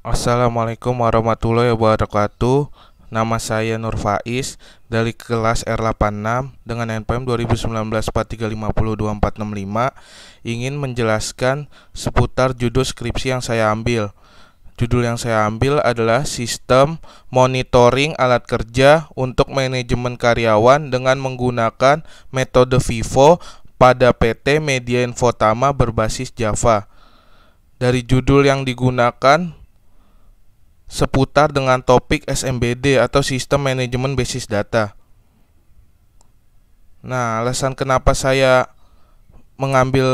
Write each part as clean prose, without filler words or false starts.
Assalamualaikum warahmatullahi wabarakatuh. Nama saya Nur Faiz dari kelas R86 dengan NPM 2019-43502465, ingin menjelaskan seputar judul skripsi yang saya ambil. Judul yang saya ambil adalah Sistem Monitoring Alat Kerja untuk Manajemen Karyawan dengan menggunakan metode FIFO pada PT Media Infotama berbasis Java. Dari judul yang digunakan seputar dengan topik SMBD atau Sistem Manajemen Basis Data. Nah, alasan kenapa saya mengambil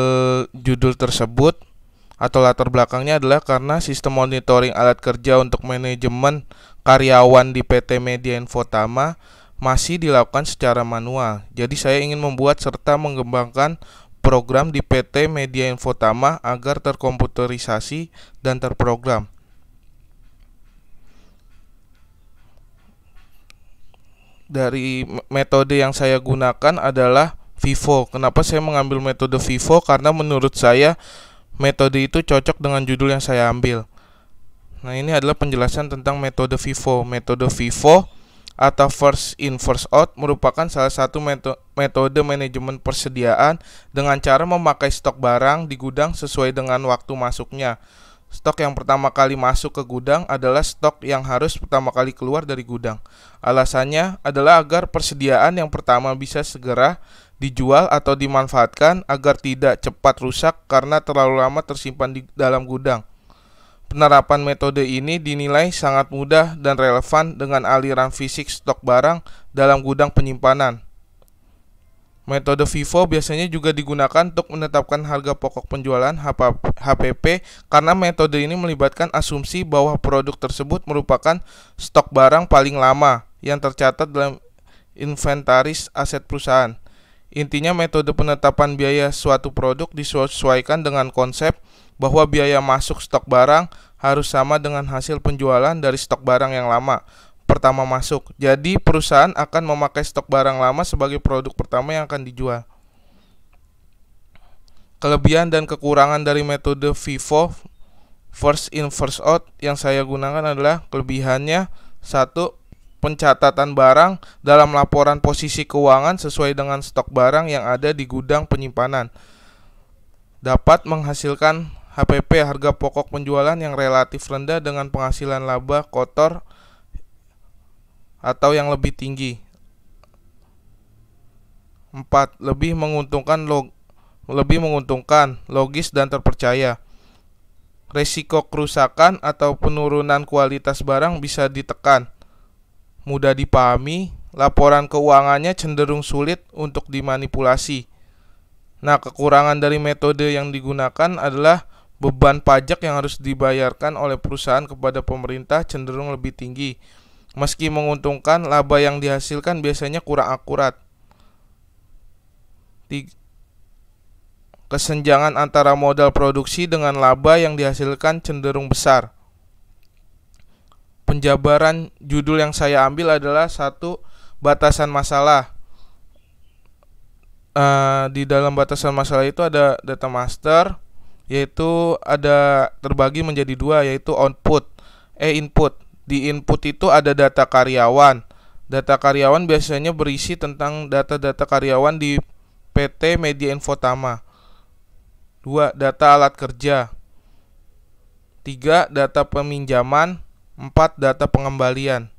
judul tersebut atau latar belakangnya adalah karena sistem monitoring alat kerja untuk manajemen karyawan di PT Media Infotama masih dilakukan secara manual. Jadi saya ingin membuat serta mengembangkan program di PT Media Infotama agar terkomputerisasi dan terprogram. Dari metode yang saya gunakan adalah FIFO. Kenapa saya mengambil metode FIFO? Karena menurut saya metode itu cocok dengan judul yang saya ambil. Nah, ini adalah penjelasan tentang metode FIFO. Metode FIFO atau First In First Out merupakan salah satu metode manajemen persediaan dengan cara memakai stok barang di gudang sesuai dengan waktu masuknya. Stok yang pertama kali masuk ke gudang adalah stok yang harus pertama kali keluar dari gudang. Alasannya adalah agar persediaan yang pertama bisa segera dijual atau dimanfaatkan agar tidak cepat rusak karena terlalu lama tersimpan di dalam gudang. Penerapan metode ini dinilai sangat mudah dan relevan dengan aliran fisik stok barang dalam gudang penyimpanan. Metode FIFO biasanya juga digunakan untuk menetapkan harga pokok penjualan HPP karena metode ini melibatkan asumsi bahwa produk tersebut merupakan stok barang paling lama yang tercatat dalam inventaris aset perusahaan. Intinya metode penetapan biaya suatu produk disesuaikan dengan konsep bahwa biaya masuk stok barang harus sama dengan hasil penjualan dari stok barang yang lama pertama masuk. Jadi perusahaan akan memakai stok barang lama sebagai produk pertama yang akan dijual. Kelebihan dan kekurangan dari metode FIFO First In First Out yang saya gunakan adalah kelebihannya: 1. Pencatatan barang dalam laporan posisi keuangan sesuai dengan stok barang yang ada di gudang penyimpanan dapat menghasilkan HPP harga pokok penjualan yang relatif rendah dengan penghasilan laba kotor atau yang lebih tinggi. 4. Lebih menguntungkan, logis dan terpercaya. Risiko kerusakan atau penurunan kualitas barang bisa ditekan. Mudah dipahami, laporan keuangannya cenderung sulit untuk dimanipulasi. Nah, kekurangan dari metode yang digunakan adalah beban pajak yang harus dibayarkan oleh perusahaan kepada pemerintah cenderung lebih tinggi. Meski menguntungkan, laba yang dihasilkan biasanya kurang akurat. Kesenjangan antara modal produksi dengan laba yang dihasilkan cenderung besar. Penjabaran judul yang saya ambil adalah 1. Batasan masalah. Di dalam batasan masalah itu ada data master, yaitu ada terbagi menjadi 2, yaitu input. Di input itu ada data karyawan. Data karyawan biasanya berisi tentang data-data karyawan di PT Media Infotama. 2. Data alat kerja. 3. Data peminjaman. 4. Data pengembalian.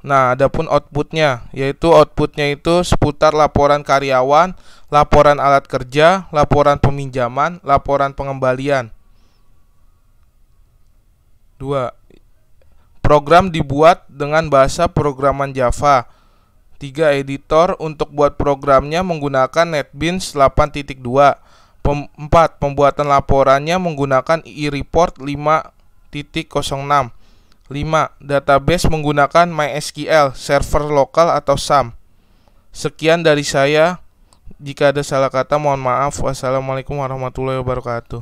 Nah, adapun outputnya, yaitu outputnya itu seputar laporan karyawan, laporan alat kerja, laporan peminjaman, laporan pengembalian. 2. Program dibuat dengan bahasa programan Java. 3. Editor untuk buat programnya menggunakan NetBeans 8.2. 4. Pembuatan laporannya menggunakan eReport 5.06. 5. Database menggunakan MySQL, server lokal atau SAM. Sekian dari saya. Jika ada salah kata mohon maaf. Wassalamualaikum warahmatullahi wabarakatuh.